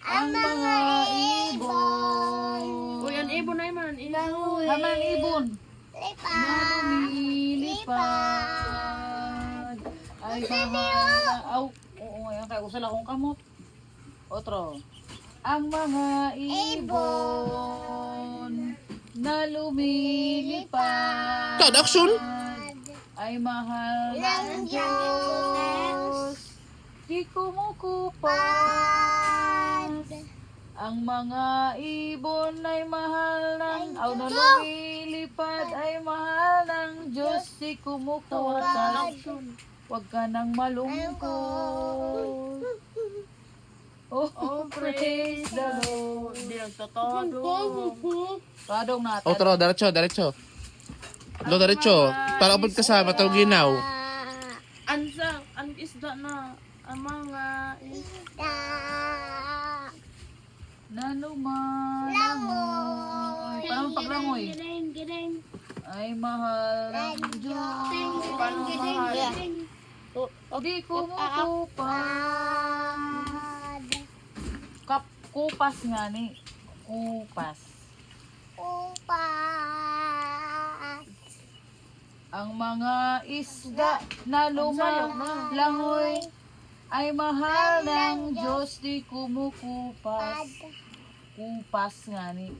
ang mga ibon. Uy, an ibon na man. Haman ibon na lumilipad ay mahal na... Aw, oo ngayon kaya usala akong kamot. Otro. Ang mga ibon na lumilipad Action. ay mahal ng Diyos. Di kumukupas. Ang mga ibon ay mahal ng... Aw, na lumilipad ay mahal ng Diyos. Di kumukupas. Huwag ka nang malungkot. Oh, praise the Lord. Hindi nagtotoo. Padong natin. Otro, diretso, diretso. Lo, diretso. Para abot ka sa matawag ginaw. Ang isda na. Ang mga isda. Na lumalangoy. Paano paglangoy? Ay mahal ng Diyos. Paano mahal? Di kumukupad. Kupas nga ni. Kupas. Ang mga isda na lumalangoy ay mahal ng Diyos. Di kumukupas. Kupas nga ni.